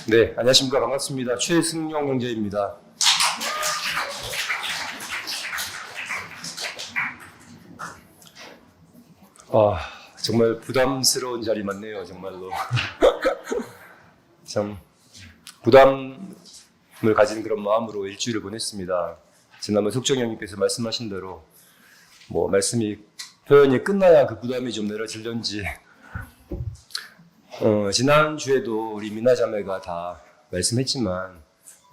네, 안녕하십니까. 반갑습니다. 최승용 형제입니다. 정말 부담스러운 자리 맞네요, 정말로. 참, 부담을 가진 그런 마음으로 일주일을 보냈습니다. 지난번 속정 형님께서 말씀하신 대로, 말씀이, 표현이 끝나야 그 부담이 좀 내려질런지, 지난주에도 우리 미나자매가 다 말씀했지만,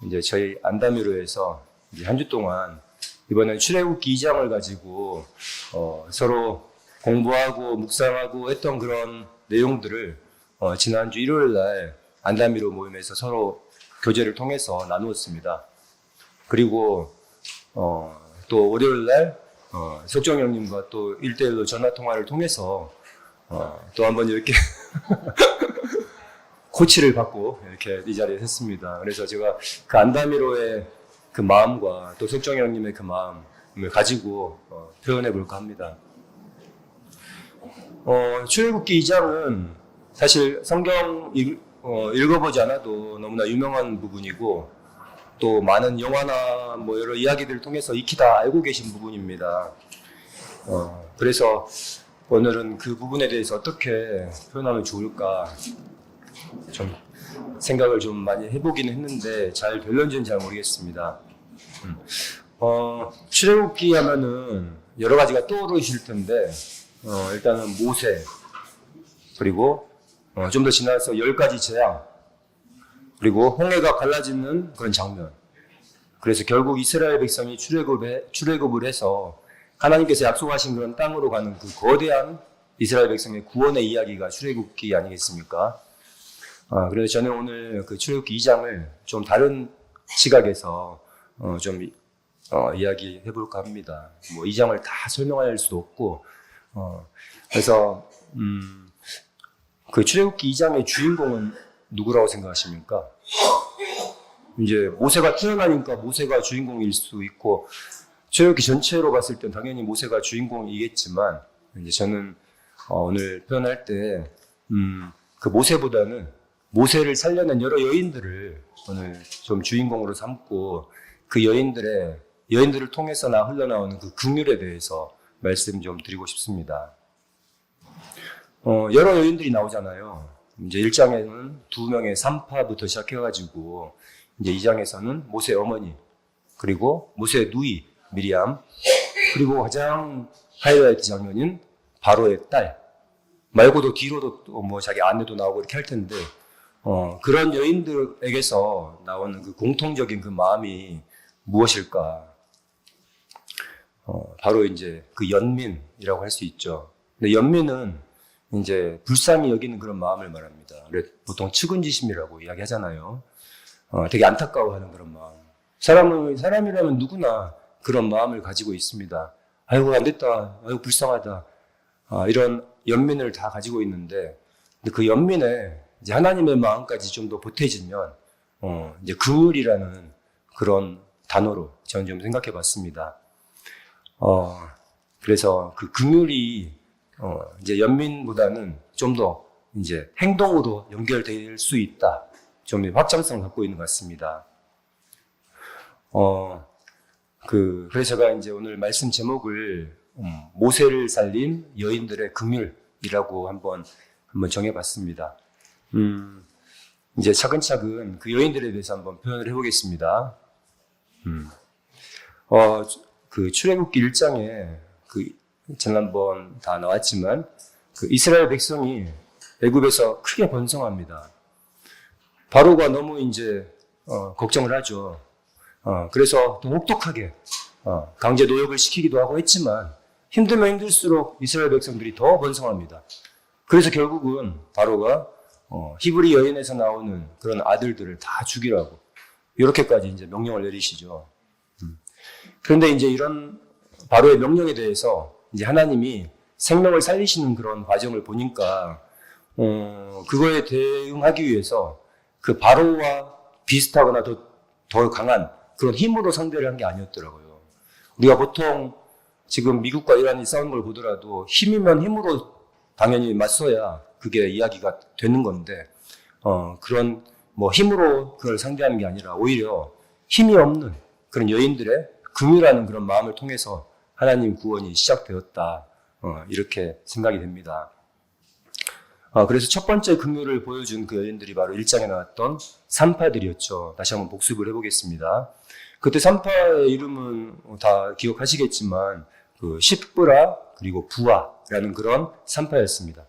이제 저희 안다미로에서 이제 한 주 동안 이번엔 출애굽기 2장을 가지고, 서로 공부하고 묵상하고 했던 그런 내용들을, 지난주 일요일 날 안다미로 모임에서 서로 교제를 통해서 나누었습니다. 그리고, 또 월요일 날, 석정 형님과 또 1대1로 전화 통화를 통해서, 또 한번 이렇게 코치를 받고 이렇게 이 자리에 섰습니다. 그래서 제가 그 안다미로의 그 마음과 또 석정 형님의 그 마음을 가지고 표현해 볼까 합니다. 출애굽기 2장은 사실 성경 읽어보지 않아도 너무나 유명한 부분이고 또 많은 영화나 여러 이야기들을 통해서 익히 다 알고 계신 부분입니다. 그래서 오늘은 그 부분에 대해서 어떻게 표현하면 좋을까 좀 생각을 좀 많이 해보긴 했는데 잘 될런지는 잘 모르겠습니다. 출애굽기 하면은 여러 가지가 떠오르실 텐데 일단은 모세 그리고 좀 더 지나서 10가지 재앙 그리고 홍해가 갈라지는 그런 장면. 그래서 결국 이스라엘 백성이 출애굽을 해서 하나님께서 약속하신 그런 땅으로 가는 그 거대한 이스라엘 백성의 구원의 이야기가 출애굽기 아니겠습니까? 그래서 저는 오늘 그 출애굽기 2장을 좀 다른 시각에서 좀 이야기해 볼까 합니다. 2장을 다 설명할 수도 없고 그래서 그 출애굽기 2장의 주인공은 누구라고 생각하십니까? 이제 모세가 태어나니까 모세가 주인공일 수 있고 출애굽기 전체로 봤을 땐 당연히 모세가 주인공이겠지만 이제 저는 오늘 표현할 때 그 모세보다는 모세를 살려낸 여러 여인들을 오늘 좀 주인공으로 삼고 그 여인들을 통해서 흘러나오는 그 긍휼에 대해서 말씀 좀 드리고 싶습니다. 여러 여인들이 나오잖아요. 이제 1장에는 2명의 산파부터 시작해가지고 이제 2장에서는 모세 어머니 그리고 모세 누이 미리암 그리고 가장 하이라이트 장면인 바로의 딸 말고도 뒤로도 또 자기 아내도 나오고 이렇게 할 텐데 그런 여인들에게서 나오는 그 공통적인 그 마음이 무엇일까? 바로 이제 그 연민이라고 할 수 있죠. 근데 연민은 이제 불쌍히 여기는 그런 마음을 말합니다. 보통 측은지심이라고 이야기하잖아요. 되게 안타까워하는 그런 마음. 사람이라면 누구나 그런 마음을 가지고 있습니다. 아이고 안 됐다. 아이고 불쌍하다. 이런 연민을 다 가지고 있는데 그 연민에 이제 하나님의 마음까지 좀 더 보태지면 이제 긍휼이라는 그런 단어로 저는 좀 생각해 봤습니다. 그래서 그 긍휼이 이제 연민보다는 좀 더 이제 행동으로 연결될 수 있다. 좀 확장성을 갖고 있는 것 같습니다. 그래서 제가 이제 오늘 말씀 제목을 모세를 살린 여인들의 긍휼이라고 한번 정해봤습니다. 이제 차근차근 그 여인들에 대해서 한번 표현을 해보겠습니다. 그 출애굽기 1장에 그 지난번 다 나왔지만 그 이스라엘 백성이 애굽에서 크게 번성합니다. 바로가 너무 이제 걱정을 하죠. 그래서 또 혹독하게 강제 노역을 시키기도 하고 했지만 힘들면 힘들수록 이스라엘 백성들이 더 번성합니다. 그래서 결국은 바로가 히브리 여인에서 나오는 그런 아들들을 다 죽이라고 이렇게까지 이제 명령을 내리시죠. 그런데 이제 이런 바로의 명령에 대해서 이제 하나님이 생명을 살리시는 그런 과정을 보니까 그거에 대응하기 위해서 그 바로와 비슷하거나 더 강한 그런 힘으로 상대를 한 게 아니었더라고요. 우리가 보통 지금 미국과 이란이 싸우는 걸 보더라도 힘이면 힘으로 당연히 맞서야 그게 이야기가 되는 건데 그런 뭐 힘으로 그걸 상대하는 게 아니라 오히려 힘이 없는 그런 여인들의 긍휼하는 그런 마음을 통해서 하나님 구원이 시작되었다. 이렇게 생각이 됩니다. 그래서 첫 번째 긍휼을 보여준 그 여인들이 바로 1장에 나왔던 산파들이었죠. 다시 한번 복습을 해보겠습니다. 그때 산파의 이름은 다 기억하시겠지만 그 십브라 그리고 부하라는 그런 산파였습니다.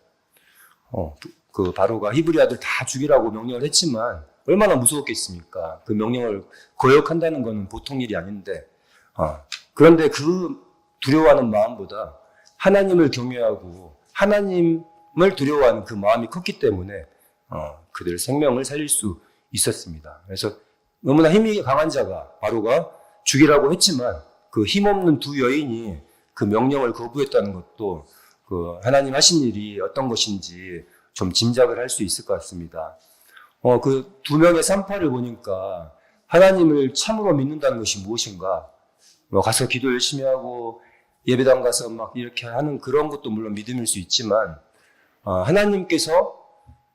그 바로가 히브리 아들 다 죽이라고 명령을 했지만 얼마나 무서웠겠습니까? 그 명령을 거역한다는 것은 보통 일이 아닌데 그런데 그 두려워하는 마음보다 하나님을 경외하고 하나님을 두려워하는 그 마음이 컸기 때문에 그들 생명을 살릴 수 있었습니다. 그래서 너무나 힘이 강한 자가 바로가 죽이라고 했지만 그 힘없는 두 여인이 그 명령을 거부했다는 것도 그 하나님 하신 일이 어떤 것인지 좀 짐작을 할 수 있을 것 같습니다. 그 두 명의 산파를 보니까 하나님을 참으로 믿는다는 것이 무엇인가? 가서 기도 열심히 하고 예배당 가서 막 이렇게 하는 그런 것도 물론 믿음일 수 있지만 하나님께서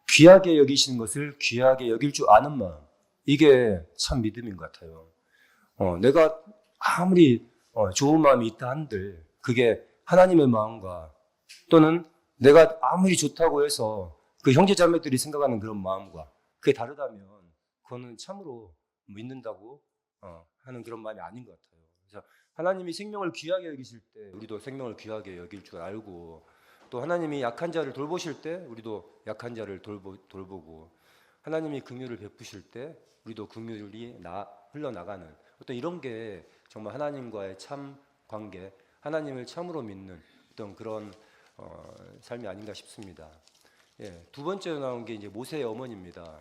귀하게 여기시는 것을 귀하게 여길 줄 아는 마음, 이게 참 믿음인 것 같아요. 내가 아무리 좋은 마음이 있다 한들 그게 하나님의 마음과 또는 내가 아무리 좋다고 해서 그 형제자매들이 생각하는 그런 마음과 그게 다르다면 그거는 참으로 믿는다고 하는 그런 마음이 아닌 것 같아요. 그래서 하나님이 생명을 귀하게 여기실 때 우리도 생명을 귀하게 여길 줄 알고, 또 하나님이 약한 자를 돌보실 때 우리도 약한 자를 돌보고, 하나님이 긍휼을 베푸실 때 우리도 긍휼이 흘러나가는 어떤 이런 게 정말 하나님과의 참 관계, 하나님을 참으로 믿는 어떤 그런 삶이 아닌가 싶습니다. 예, 두 번째로 나온 게 이제 모세의 어머니입니다.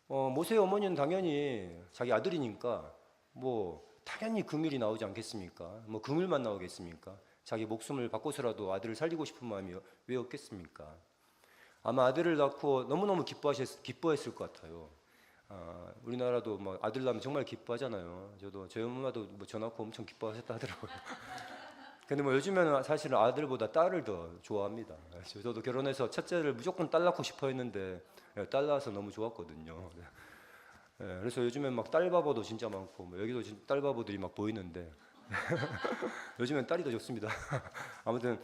모세의 어머니는 당연히 자기 아들이니까 뭐 당연히 긍휼이 나오지 않겠습니까? 뭐 긍휼만 나오겠습니까? 자기 목숨을 바꿔서라도 아들을 살리고 싶은 마음이 왜 없겠습니까? 아마 아들을 낳고 너무너무 기뻐했을 것 같아요. 우리나라도 뭐 아들 낳으면 정말 기뻐하잖아요. 저도 저희 엄마도 뭐 저 낳고 엄청 기뻐하셨다 하더라고요. 근데 뭐 요즘에는 사실은 아들보다 딸을 더 좋아합니다. 저도 결혼해서 첫째를 무조건 딸 낳고 싶어 했는데 딸 낳아서 너무 좋았거든요. 그래서 요즘엔 막 딸바보도 진짜 많고, 뭐 여기도 딸바보들이 막 보이는데 요즘엔 딸이 더 좋습니다. 아무튼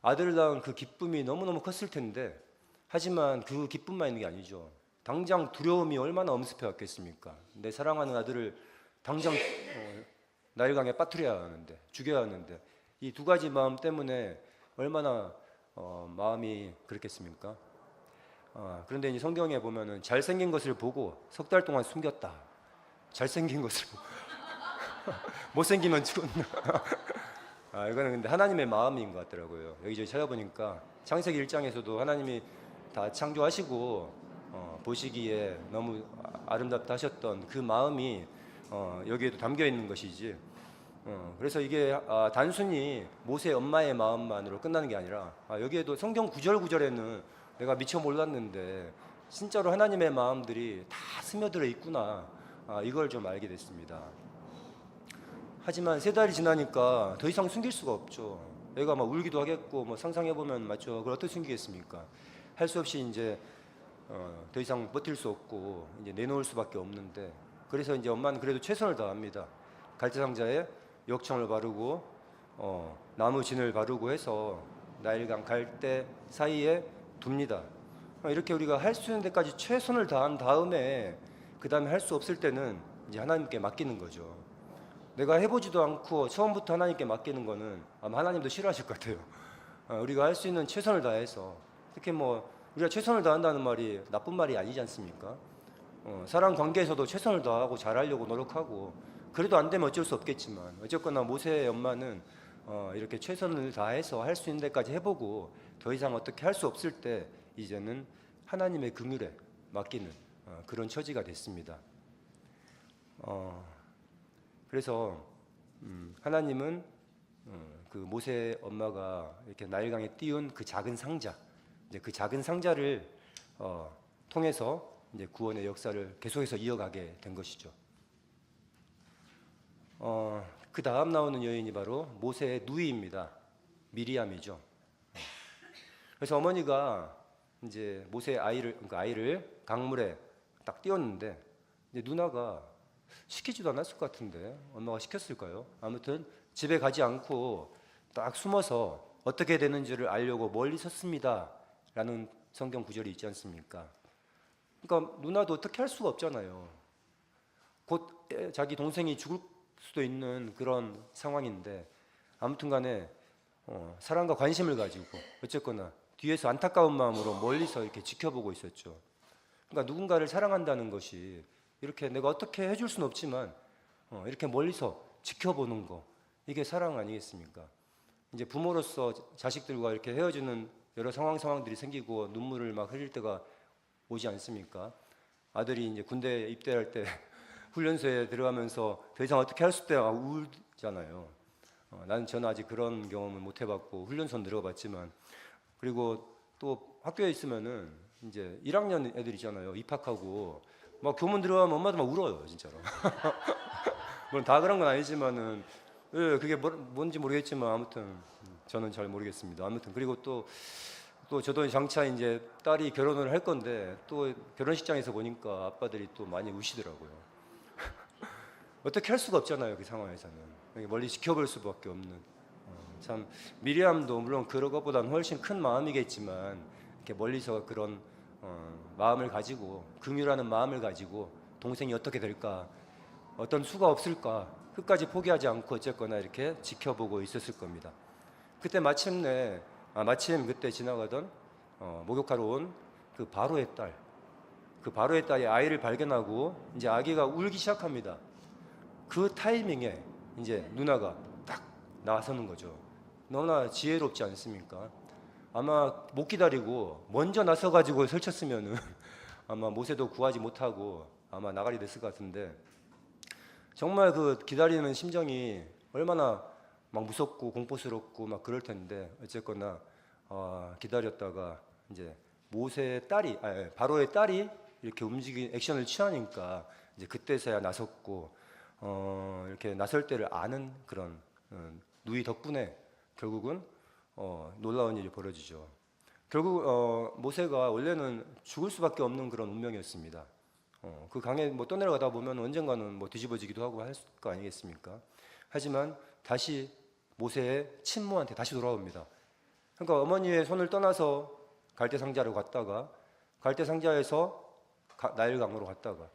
아들을 낳은 그 기쁨이 너무너무 컸을 텐데, 하지만 그 기쁨만 있는 게 아니죠. 당장 두려움이 얼마나 엄습해 왔겠습니까? 내 사랑하는 아들을 당장 나일강에 빠뜨려야 하는데, 죽여야 하는데, 이 두 가지 마음 때문에 얼마나 마음이 그렇겠습니까? 그런데 이제 성경에 보면은 잘생긴 것을 보고 석 달 동안 숨겼다. 잘생긴 것을 보고 못생기면 죽었나? 이거는 근데 하나님의 마음인 것 같더라고요. 여기저기 찾아보니까 창세기 1장에서도 하나님이 다 창조하시고 보시기에 너무 아름답다 하셨던 그 마음이 여기에도 담겨 있는 것이지. 그래서 이게 단순히 모세 엄마의 마음만으로 끝나는 게 아니라 여기에도 성경 구절구절에는 내가 미처 몰랐는데 진짜로 하나님의 마음들이 다 스며들어 있구나, 이걸 좀 알게 됐습니다. 하지만 3달이 지나니까 더 이상 숨길 수가 없죠. 애가 막 울기도 하겠고, 뭐 상상해보면 맞죠. 그걸 어떻게 숨기겠습니까? 할 수 없이 이제 더 이상 버틸 수 없고 이제 내놓을 수밖에 없는데, 그래서 이제 엄마는 그래도 최선을 다합니다. 갈대상자에 역청을 바르고 나무 진을 바르고 해서 나일강 갈대 사이에 둡니다. 이렇게 우리가 할 수 있는 데까지 최선을 다한 다음에 그 다음에 할 수 없을 때는 이제 하나님께 맡기는 거죠. 내가 해보지도 않고 처음부터 하나님께 맡기는 거는 아마 하나님도 싫어하실 것 같아요. 우리가 할 수 있는 최선을 다해서, 특히 뭐 우리가 최선을 다한다는 말이 나쁜 말이 아니지 않습니까? 사람 관계에서도 최선을 다하고 잘하려고 노력하고, 그래도 안 되면 어쩔 수 없겠지만 어쨌거나 모세의 엄마는 이렇게 최선을 다해서 할 수 있는 데까지 해보고 더 이상 어떻게 할 수 없을 때 이제는 하나님의 긍휼에 맡기는 그런 처지가 됐습니다. 그래서 하나님은 그 모세 엄마가 이렇게 나일강에 띄운 그 작은 상자, 이제 그 작은 상자를 통해서 이제 구원의 역사를 계속해서 이어가게 된 것이죠. 그 다음 나오는 여인이 바로 모세의 누이입니다. 미리암이죠. 그래서 어머니가 이제 모세의 아이를 강물에 딱 띄웠는데 이제 누나가 시키지도 않았을 것 같은데 엄마가 시켰을까요? 아무튼 집에 가지 않고 딱 숨어서 어떻게 되는지를 알려고 멀리 섰습니다 라는 성경 구절이 있지 않습니까? 그러니까 누나도 어떻게 할 수가 없잖아요. 곧 자기 동생이 죽을 수도 있는 그런 상황인데 아무튼 간에 사랑과 관심을 가지고 어쨌거나 뒤에서 안타까운 마음으로 멀리서 이렇게 지켜보고 있었죠. 그러니까 누군가를 사랑한다는 것이 이렇게 내가 어떻게 해줄 수는 없지만 이렇게 멀리서 지켜보는 거, 이게 사랑 아니겠습니까? 이제 부모로서 자식들과 이렇게 헤어지는 여러 상황들이 생기고 눈물을 막 흘릴 때가 오지 않습니까? 아들이 이제 군대 입대할 때 훈련소에 들어가면서 더 이상 어떻게 할 수 없대 울잖아요. 저는 아직 그런 경험을 못 해봤고 훈련소는 들어가봤지만, 그리고 또 학교에 있으면은 이제 1학년 애들 있잖아요. 입학하고 막 교문 들어가면 엄마도 막 울어요, 진짜로. 물론 다 그런 건 아니지만은 그게 뭔지 모르겠지만 아무튼 저는 잘 모르겠습니다. 아무튼 그리고 또 저도 장차 이제 딸이 결혼을 할 건데 또 결혼식장에서 보니까 아빠들이 또 많이 우시더라고요. 어떻게 할 수가 없잖아요, 그 상황에서는. 멀리 지켜볼 수밖에 없는. 참 미리암도 물론 그런 것보다는 훨씬 큰 마음이겠지만 이렇게 멀리서 그런 마음을 가지고, 긍휼하는 마음을 가지고 동생이 어떻게 될까, 어떤 수가 없을까 끝까지 포기하지 않고 어쨌거나 이렇게 지켜보고 있었을 겁니다. 그때 마침 그때 지나가던 목욕하러 온 그 바로의 딸, 그 바로의 딸이 아이를 발견하고 이제 아기가 울기 시작합니다. 그 타이밍에 이제 누나가 딱 나서는 거죠. 너무나 지혜롭지 않습니까? 아마 못 기다리고 먼저 나서가지고 설쳤으면은 아마 모세도 구하지 못하고 아마 나가리 됐을 것 같은데, 정말 그 기다리는 심정이 얼마나 막 무섭고 공포스럽고 막 그럴 텐데 어쨌거나 기다렸다가 이제 바로의 딸이 이렇게 액션을 취하니까 이제 그때서야 나섰고 이렇게 나설 때를 아는 그런 누이 덕분에 결국은 놀라운 일이 벌어지죠. 결국 모세가 원래는 죽을 수밖에 없는 그런 운명이었습니다. 그 강에 뭐 떠내려가다 보면 언젠가는 뭐 뒤집어지기도 하고 할 거 아니겠습니까? 하지만 다시 모세의 친모한테 다시 돌아옵니다. 그러니까 어머니의 손을 떠나서 갈대상자로 갔다가, 갈대상자에서 나일강으로 갔다가,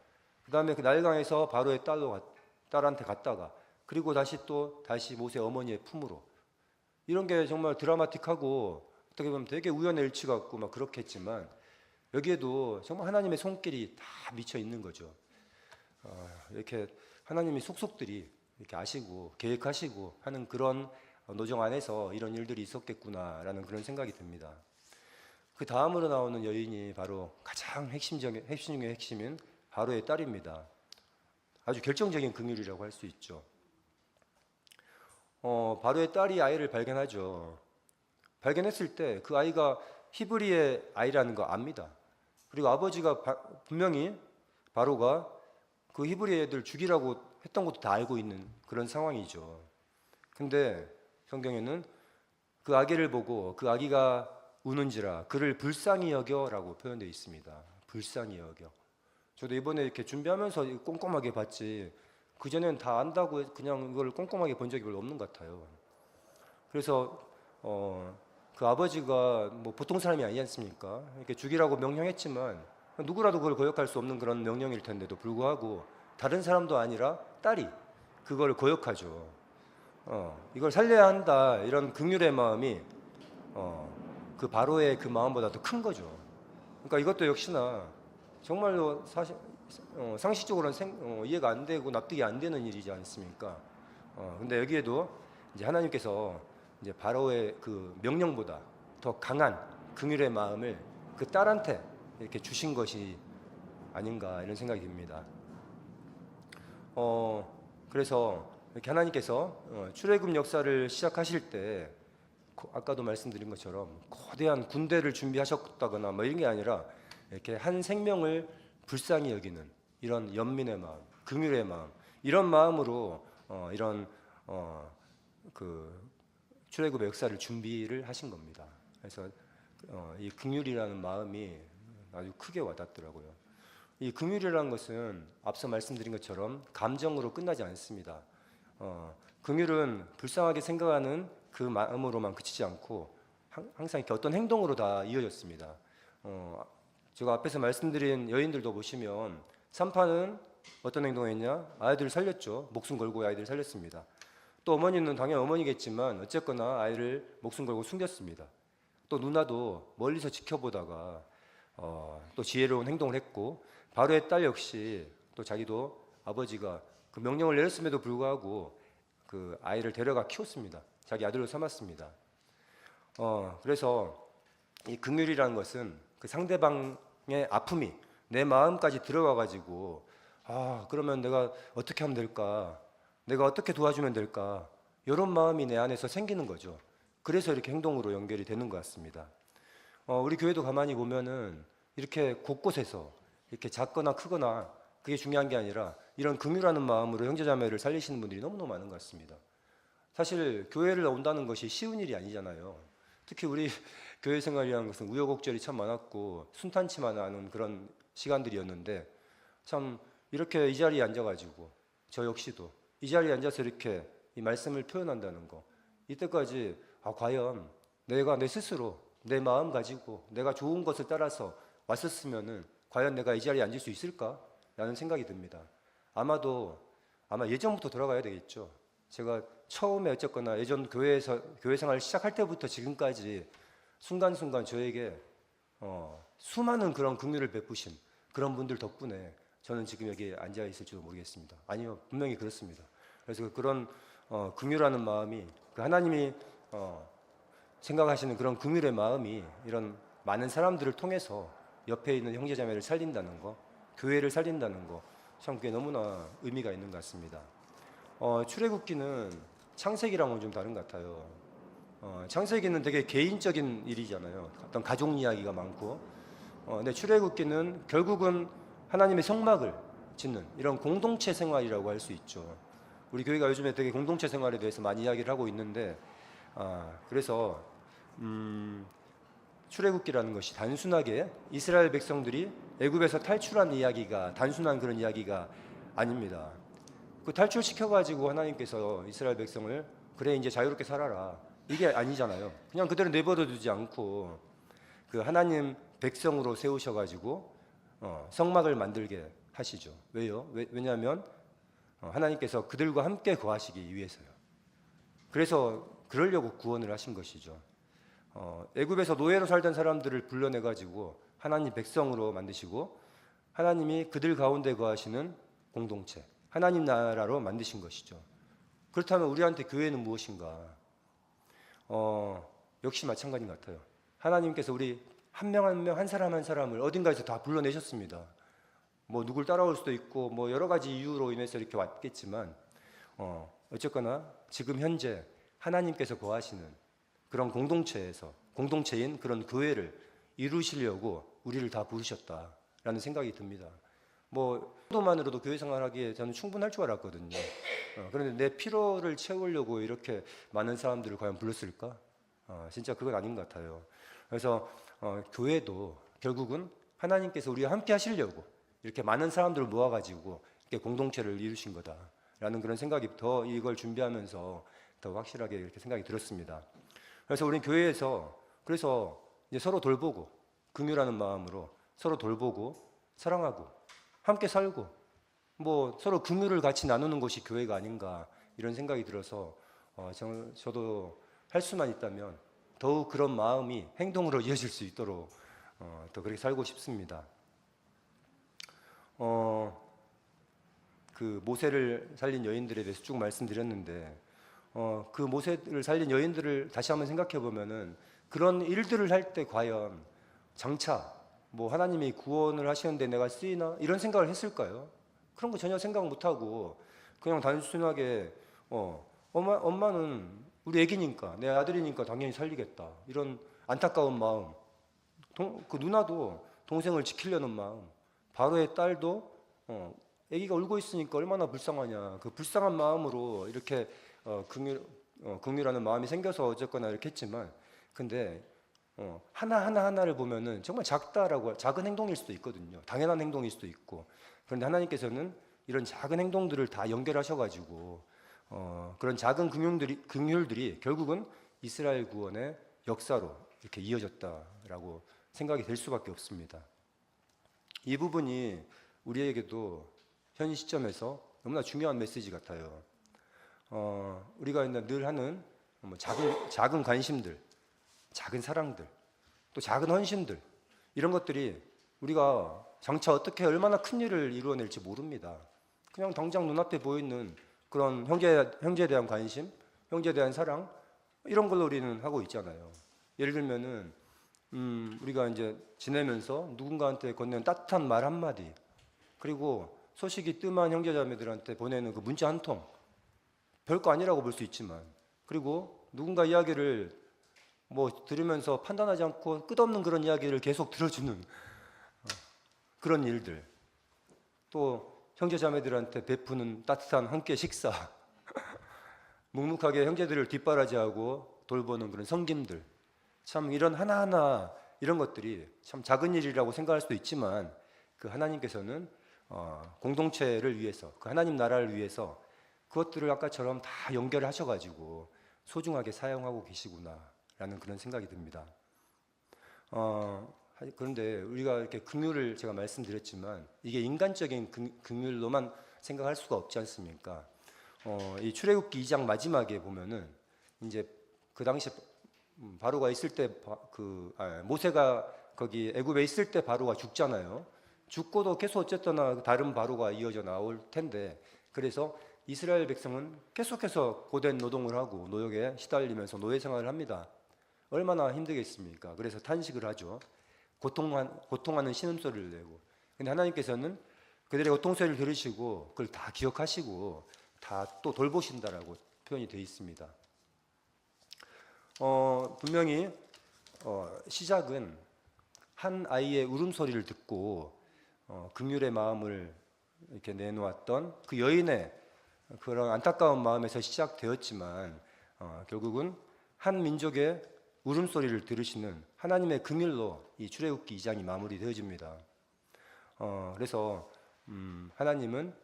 그 다음에 그 나일강에서 바로의 딸한테 갔다가, 그리고 다시 모세 어머니의 품으로. 이런 게 정말 드라마틱하고 어떻게 보면 되게 우연의 일치 같고 막 그렇겠지만 여기에도 정말 하나님의 손길이 다 미쳐 있는 거죠. 이렇게 하나님이 속속들이 이렇게 아시고 계획하시고 하는 그런 노정 안에서 이런 일들이 있었겠구나라는 그런 생각이 듭니다. 그 다음으로 나오는 여인이 바로 가장 핵심 중의 핵심인 바로의 딸입니다. 아주 결정적인 긍휼이라고 할 수 있죠. 바로의 딸이 아이를 발견하죠. 발견했을 때 그 아이가 히브리의 아이라는 거 압니다. 그리고 아버지가 분명히 바로가 그 히브리 애들 죽이라고 했던 것도 다 알고 있는 그런 상황이죠. 근데 성경에는 그 아기를 보고 그 아기가 우는지라 그를 불쌍히 여겨라고 표현되어 있습니다. 불쌍히 여겨. 저도 이번에 이렇게 준비하면서 꼼꼼하게 봤지, 그전에는 다 안다고 그냥 이걸 꼼꼼하게 본 적이 별로 없는 것 같아요. 그래서 그 아버지가 뭐 보통 사람이 아니지 않습니까? 이렇게 죽이라고 명령했지만 누구라도 그걸 거역할 수 없는 그런 명령일 텐데도 불구하고 다른 사람도 아니라 딸이 그걸 거역하죠. 이걸 살려야 한다, 이런 긍휼의 마음이 그 바로의 그 마음보다 더 큰 거죠. 그러니까 이것도 역시나 정말로 상식적으로는 이해가 안 되고 납득이 안 되는 일이지 않습니까? 근데 여기에도 이제 하나님께서 이제 바로의 그 명령보다 더 강한 긍휼의 마음을 그 딸한테 이렇게 주신 것이 아닌가, 이런 생각이 듭니다. 그래서 이렇게 하나님께서 출애굽 역사를 시작하실 때 아까도 말씀드린 것처럼 거대한 군대를 준비하셨다거나 뭐 이런 게 아니라 이렇게 한 생명을 불쌍히 여기는 이런 연민의 마음, 긍휼의 마음, 이런 마음으로 이런 그 출애굽의 역사를 준비를 하신 겁니다. 그래서 이 긍휼이라는 마음이 아주 크게 와닿더라고요. 이 긍휼이라는 것은 앞서 말씀드린 것처럼 감정으로 끝나지 않습니다. 긍휼은 불쌍하게 생각하는 그 마음으로만 그치지 않고 항상 이렇게 어떤 행동으로 다 이어졌습니다. 제가 앞에서 말씀드린 여인들도 보시면 산파는 어떤 행동을 했냐? 아이들을 살렸죠. 목숨 걸고 아이들을 살렸습니다. 또 어머니는 당연히 어머니겠지만 어쨌거나 아이를 목숨 걸고 숨겼습니다. 또 누나도 멀리서 지켜보다가 또 지혜로운 행동을 했고, 바로의 딸 역시 또 자기도 아버지가 그 명령을 내렸음에도 불구하고 그 아이를 데려가 키웠습니다. 자기 아들로 삼았습니다. 그래서 이 긍휼이라는 것은 그 상대방의 아픔이 내 마음까지 들어가 가지고 그러면 내가 어떻게 하면 될까? 내가 어떻게 도와주면 될까? 이런 마음이 내 안에서 생기는 거죠. 그래서 이렇게 행동으로 연결이 되는 것 같습니다. 우리 교회도 가만히 보면은 이렇게 곳곳에서 이렇게 작거나 크거나 그게 중요한 게 아니라 이런 긍휼하는 마음으로 형제자매를 살리시는 분들이 너무너무 많은 것 같습니다. 사실 교회를 온다는 것이 쉬운 일이 아니잖아요. 특히 우리 교회 생활이라는 것은 우여곡절이 참 많았고 순탄치만 않은 그런 시간들이었는데, 참 이렇게 이 자리에 앉아가지고 저 역시도 이 자리에 앉아서 이렇게 이 말씀을 표현한다는 거, 이때까지 과연 내가 내 스스로 내 마음 가지고 내가 좋은 것을 따라서 왔었으면은 과연 내가 이 자리에 앉을 수 있을까? 라는 생각이 듭니다. 아마 예전부터 돌아가야 되겠죠. 제가 처음에 어쨌거나 예전 교회 생활을 시작할 때부터 지금까지 순간순간 저에게 수많은 그런 긍휼을 베푸신 그런 분들 덕분에 저는 지금 여기에 앉아 있을지도 모르겠습니다. 아니요, 분명히 그렇습니다. 그래서 그런 긍휼하는 마음이, 그 하나님이 생각하시는 그런 긍휼의 마음이 이런 많은 사람들을 통해서 옆에 있는 형제자매를 살린다는 거, 교회를 살린다는 거, 참 그게 너무나 의미가 있는 것 같습니다. 출애굽기는 창세기랑은 좀 다른 것 같아요. 창세기는 되게 개인적인 일이잖아요. 어떤 가족 이야기가 많고, 근데 출애굽기는 결국은 하나님의 성막을 짓는 이런 공동체 생활이라고 할 수 있죠. 우리 교회가 요즘에 되게 공동체 생활에 대해서 많이 이야기를 하고 있는데, 그래서 출애굽기라는 것이 단순하게 이스라엘 백성들이 애굽에서 탈출한 이야기가, 단순한 그런 이야기가 아닙니다. 그 탈출시켜가지고 하나님께서 이스라엘 백성을 그래 이제 자유롭게 살아라, 이게 아니잖아요. 그냥 그대로 내버려 두지 않고 그 하나님 백성으로 세우셔가지고 성막을 만들게 하시죠. 왜요? 왜냐하면 하나님께서 그들과 함께 거하시기 위해서요. 그래서 그러려고 구원을 하신 것이죠. 애굽에서 노예로 살던 사람들을 불러내가지고 하나님 백성으로 만드시고 하나님이 그들 가운데 거하시는 공동체, 하나님 나라로 만드신 것이죠. 그렇다면 우리한테 교회는 무엇인가? 역시 마찬가지인 것 같아요. 하나님께서 우리 한 명 한 명, 한 사람 한 사람을 어딘가에서 다 불러내셨습니다. 뭐 누굴 따라올 수도 있고 뭐 여러 가지 이유로 인해서 이렇게 왔겠지만 어쨌거나 지금 현재 하나님께서 거하시는 그런 공동체인 그런 교회를 이루시려고 우리를 다 부르셨다라는 생각이 듭니다. 뭐 정도만으로도 교회 생활하기에 저는 충분할 줄 알았거든요. 그런데 내 피로를 채우려고 이렇게 많은 사람들을 과연 불렀을까? 진짜 그건 아닌 것 같아요. 그래서 교회도 결국은 하나님께서 우리와 함께 하시려고 이렇게 많은 사람들을 모아가지고 이렇게 공동체를 이루신 거다라는 그런 생각이 더 이걸 준비하면서 더 확실하게 이렇게 생각이 들었습니다. 그래서 우리는 교회에서 그래서 이제 서로 돌보고 긍휼하는 마음으로 서로 돌보고 사랑하고 함께 살고 뭐 서로 긍휼을 같이 나누는 것이 교회가 아닌가, 이런 생각이 들어서 저도 할 수만 있다면 더욱 그런 마음이 행동으로 이어질 수 있도록 더 그렇게 살고 싶습니다. 그 모세를 살린 여인들에 대해서 쭉 말씀드렸는데 그 모세를 살린 여인들을 다시 한번 생각해 보면은 그런 일들을 할 때 과연 장차 뭐 하나님이 구원을 하시는데 내가 쓰이나 이런 생각을 했을까요? 그런 거 전혀 생각 못 하고 그냥 단순하게 엄마는 우리 애기니까, 내 아들이니까 당연히 살리겠다, 이런 안타까운 마음, 그 누나도 동생을 지키려는 마음, 바로의 딸도 애기가 울고 있으니까 얼마나 불쌍하냐, 그 불쌍한 마음으로 이렇게 긍휼하는 마음이 생겨서 어쨌거나 이렇게 했지만, 근데 하나하나를 보면은 정말 작다라고, 작은 행동일 수도 있거든요. 당연한 행동일 수도 있고. 그런데 하나님께서는 이런 작은 행동들을 다 연결하셔가지고, 그런 작은 긍휼들이 결국은 이스라엘 구원의 역사로 이렇게 이어졌다라고 생각이 될 수밖에 없습니다. 이 부분이 우리에게도 현 시점에서 너무나 중요한 메시지 같아요. 우리가 늘 하는 작은 관심들, 작은 사랑들, 또 작은 헌신들, 이런 것들이 우리가 장차 어떻게 얼마나 큰 일을 이루어낼지 모릅니다. 그냥 당장 눈앞에 보이는 그런 형제에 대한 관심, 형제에 대한 사랑, 이런 걸로 우리는 하고 있잖아요. 예를 들면은, 우리가 이제 지내면서 누군가한테 건네는 따뜻한 말 한마디, 그리고 소식이 뜸한 형제자매들한테 보내는 그 문자 한 통, 별거 아니라고 볼 수 있지만, 그리고 누군가 이야기를 들으면서 판단하지 않고 끝없는 그런 이야기를 계속 들어주는 그런 일들, 또 형제자매들한테 베푸는 따뜻한 함께 식사, 묵묵하게 형제들을 뒷바라지하고 돌보는 그런 섬김들, 참 이런 하나하나 이런 것들이 참 작은 일이라고 생각할 수도 있지만, 그 하나님께서는 공동체를 위해서, 그 하나님 나라를 위해서 그것들을 아까처럼 다 연결하셔가지고 소중하게 사용하고 계시구나라는 그런 생각이 듭니다. 그런데 우리가 이렇게 긍휼을 제가 말씀드렸지만, 이게 인간적인 긍휼로만 생각할 수가 없지 않습니까? 이 출애굽기 2장 마지막에 보면은 이제 그 당시 바로가 있을 때 모세가 거기 애굽에 있을 때 바로가 죽잖아요. 죽고도 계속 어쨌거나 다른 바로가 이어져 나올 텐데, 그래서 이스라엘 백성은 계속해서 고된 노동을 하고 노역에 시달리면서 노예 생활을 합니다. 얼마나 힘들겠습니까? 그래서 탄식을 하죠. 고통하는 신음소리를 내고. 근데 하나님께서는 그들의 고통소리를 들으시고 그걸 다 기억하시고 다 또 돌보신다라고 표현이 되어 있습니다. 분명히 시작은 한 아이의 울음소리를 듣고 긍휼의 마음을 이렇게 내놓았던 그 여인의 그런 안타까운 마음에서 시작되었지만, 결국은 한 민족의 울음소리를 들으시는 하나님의 긍휼로 이 출애굽기 2장이 마무리되어집니다. 그래서 하나님은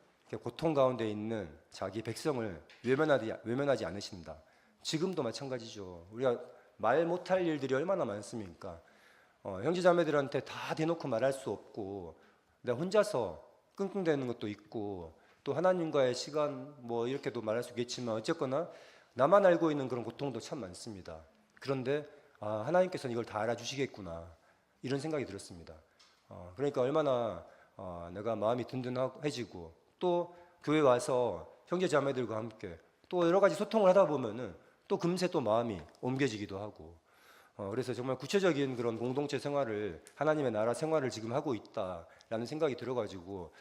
고통 가운데 있는 자기 백성을 외면하지 않으신다. 지금도 마찬가지죠. 우리가 말 못할 일들이 얼마나 많습니까? 형제자매들한테 다 대놓고 말할 수 없고, 내가 혼자서 끙끙대는 것도 있고, 또 하나님과의 시간 이렇게도 말할 수 있겠지만, 어쨌거나 나만 알고 있는 그런 고통도 참 많습니다. 그런데 하나님께서는 이걸 다 알아주시겠구나, 이런 생각이 들었습니다. 그러니까 얼마나 내가 마음이 든든해지고, 또 교회 와서 형제자매들과 함께 또 여러 가지 소통을 하다 보면은 또 금세 또 마음이 옮겨지기도 하고, 그래서 정말 구체적인 그런 공동체 생활을, 하나님의 나라 생활을 지금 하고 있다라는 생각이 들어가지고,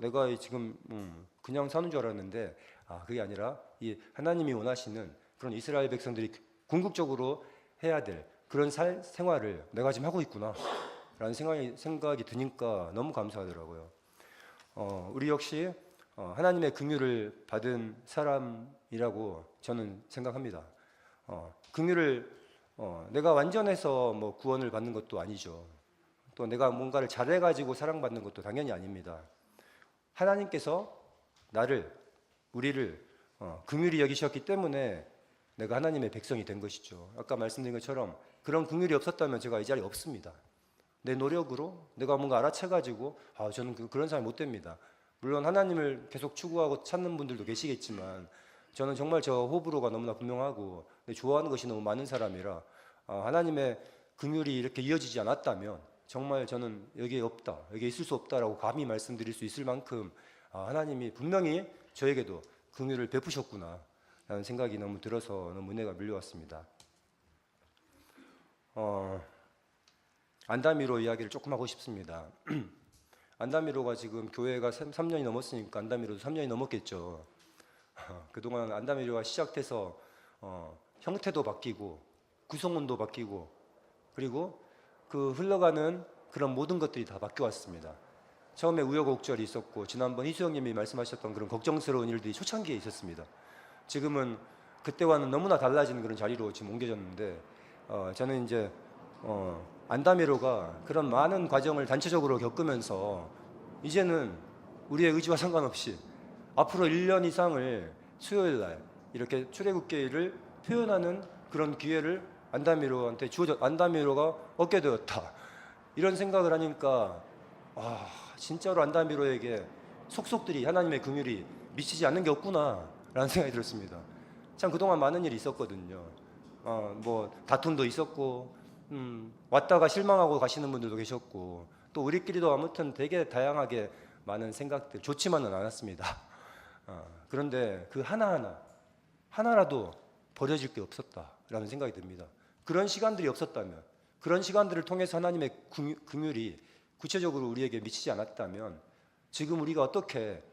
내가 지금 그냥 사는 줄 알았는데, 그게 아니라 이 하나님이 원하시는 그런 이스라엘 백성들이 궁극적으로 해야 될 그런 생활을 내가 지금 하고 있구나 라는 생각이 드니까 너무 감사하더라고요. 우리 역시 하나님의 긍휼을 받은 사람이라고 저는 생각합니다. 긍휼을 내가 완전해서 구원을 받는 것도 아니죠. 또 내가 뭔가를 잘해가지고 사랑받는 것도 당연히 아닙니다. 하나님께서 우리를 긍휼히 여기셨기 때문에 내가 하나님의 백성이 된 것이죠. 아까 말씀드린 것처럼 그런 긍휼이 없었다면 제가 이 자리에 없습니다. 내 노력으로 내가 뭔가 알아채가지고 저는 그런 사람이 못 됩니다. 물론 하나님을 계속 추구하고 찾는 분들도 계시겠지만, 저는 정말 저 호불호가 너무나 분명하고 좋아하는 것이 너무 많은 사람이라, 하나님의 긍휼이 이렇게 이어지지 않았다면 정말 저는 여기에 있을 수 없다라고 감히 말씀드릴 수 있을 만큼 하나님이 분명히 저에게도 긍휼을 베푸셨구나 라는 생각이 너무 들어서 너무 은혜가 밀려왔습니다. 안다미로 이야기를 조금 하고 싶습니다. 안다미로가 지금 교회가 3년이 넘었으니까 안다미로도 3년이 넘었겠죠. 그동안 안다미로가 시작돼서 형태도 바뀌고 구성원도 바뀌고, 그리고 그 흘러가는 그런 모든 것들이 다 바뀌어왔습니다. 처음에 우여곡절이 있었고, 지난번 희수형님이 말씀하셨던 그런 걱정스러운 일들이 초창기에 있었습니다. 지금은 그때와는 너무나 달라진 그런 자리로 지금 옮겨졌는데, 저는 이제 안다미로가 그런 많은 과정을 단체적으로 겪으면서 이제는 우리의 의지와 상관없이 앞으로 1년 이상을 수요일 날 이렇게 출애굽기를 표현하는 그런 기회를 안다미로한테 안다미로가 얻게 되었다. 이런 생각을 하니까 진짜로 안다미로에게 속속들이 하나님의 긍휼이 미치지 않는 게 없구나라는 생각이 들었습니다. 참 그동안 많은 일이 있었거든요. 뭐 다툼도 있었고 왔다가 실망하고 가시는 분들도 계셨고 또 우리끼리도 아무튼 되게 다양하게 많은 생각들 좋지만은 않았습니다. 그런데 그 하나라도 버려질 게 없었다라는 생각이 듭니다. 그런 시간들이 없었다면, 그런 시간들을 통해서 하나님의 긍휼이 구체적으로 우리에게 미치지 않았다면 지금 우리가 어떻게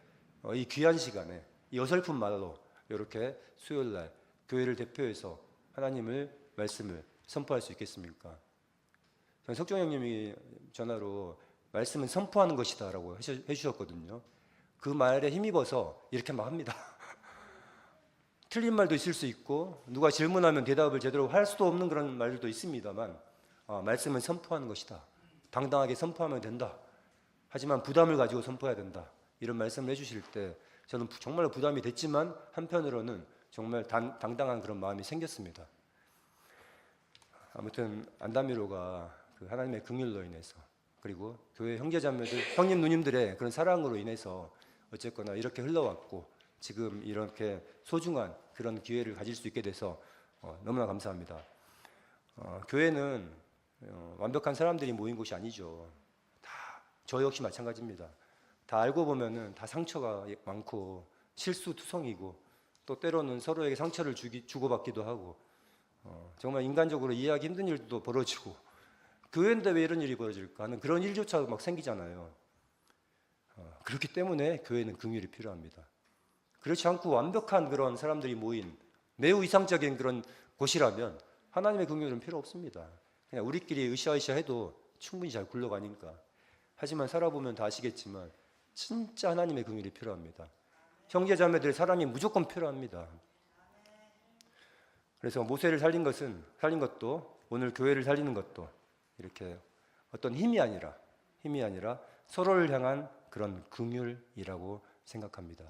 이 귀한 시간에 이 어설픈 말로 이렇게 수요일 날 교회를 대표해서 하나님을 말씀을 선포할 수 있겠습니까? 석정 형님이 전화로 말씀은 선포하는 것이다 라고 해주셨거든요. 그 말에 힘입어서 이렇게 막 합니다. 틀린 말도 있을 수 있고 누가 질문하면 대답을 제대로 할 수도 없는 그런 말들도 있습니다만 말씀은 선포하는 것이다. 당당하게 선포하면 된다. 하지만 부담을 가지고 선포해야 된다. 이런 말씀을 해주실 때 저는 정말 부담이 됐지만 한편으로는 정말 당당한 그런 마음이 생겼습니다. 아무튼 안다미로가 그 하나님의 긍휼로 인해서 그리고 교회 형제자매들, 형님 누님들의 그런 사랑으로 인해서 어쨌거나 이렇게 흘러왔고 지금 이렇게 소중한 그런 기회를 가질 수 있게 돼서 너무나 감사합니다. 교회는 완벽한 사람들이 모인 곳이 아니죠. 저 역시 마찬가지입니다. 다 알고 보면은 다 상처가 많고 실수투성이고 또 때로는 서로에게 상처를 주고받기도 하고 정말 인간적으로 이해하기 힘든 일도 벌어지고 교회인데 왜 이런 일이 벌어질까 하는 그런 일조차 막 생기잖아요. 그렇기 때문에 교회는 긍휼이 필요합니다. 그렇지 않고 완벽한 그런 사람들이 모인 매우 이상적인 그런 곳이라면 하나님의 긍휼은 필요 없습니다. 그냥 우리끼리 으쌰으쌰 해도 충분히 잘 굴러가니까. 하지만 살아보면 다 아시겠지만 진짜 하나님의 긍휼이 필요합니다. 형제자매들의 사랑이 무조건 필요합니다. 그래서 모세를 살린 것도 오늘 교회를 살리는 것도 이렇게 어떤 힘이 아니라 서로를 향한 그런 긍휼이라고 생각합니다.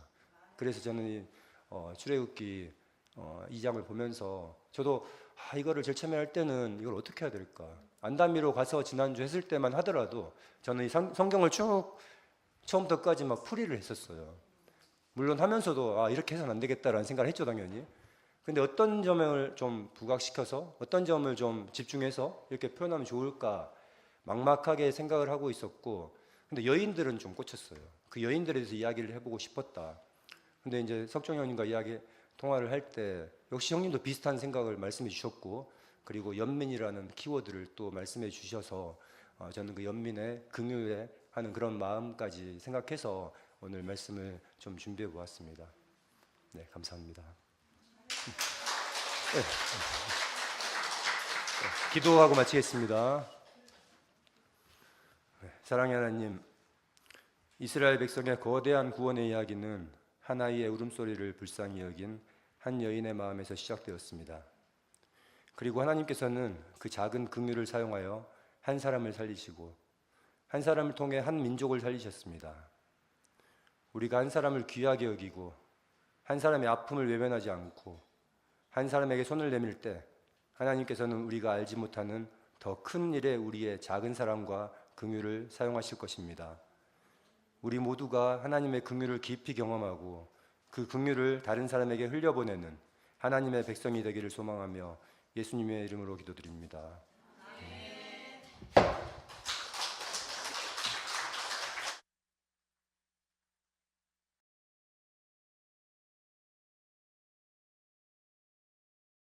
그래서 저는 이 출애굽기 2장을 보면서 저도 이거를 제일 처음에 할 때는 이걸 어떻게 해야 될까? 안다미로 가서 지난주 했을 때만 하더라도 저는 이 성경을 쭉 처음부터까지 막 풀이를 했었어요. 물론 하면서도 이렇게 해서는 안 되겠다라는 생각을 했죠, 당연히. 근데 어떤 점을 좀 부각시켜서 어떤 점을 좀 집중해서 이렇게 표현하면 좋을까 막막하게 생각을 하고 있었고, 근데 여인들은 좀 꽂혔어요. 그 여인들에 대해서 이야기를 해보고 싶었다. 근데 이제 석정 형님과 통화를 할 때 역시 형님도 비슷한 생각을 말씀해 주셨고, 그리고 연민이라는 키워드를 또 말씀해 주셔서 저는 그 연민의 긍휼에 하는 그런 마음까지 생각해서 오늘 말씀을 좀 준비해 보았습니다. 네, 감사합니다. 네. 기도하고 마치겠습니다. 네, 사랑의 하나님, 이스라엘 백성의 거대한 구원의 이야기는 한 아이의 울음소리를 불쌍히 여긴 한 여인의 마음에서 시작되었습니다. 그리고 하나님께서는 그 작은 긍휼을 사용하여 한 사람을 살리시고 한 사람을 통해 한 민족을 살리셨습니다. 우리가 한 사람을 귀하게 여기고 한 사람의 아픔을 외면하지 않고 한 사람에게 손을 내밀 때 하나님께서는 우리가 알지 못하는 더 큰 일에 우리의 작은 사랑과 긍휼을 사용하실 것입니다. 우리 모두가 하나님의 긍휼을 깊이 경험하고 그 긍휼을 다른 사람에게 흘려보내는 하나님의 백성이 되기를 소망하며 예수님의 이름으로 기도드립니다. 아멘.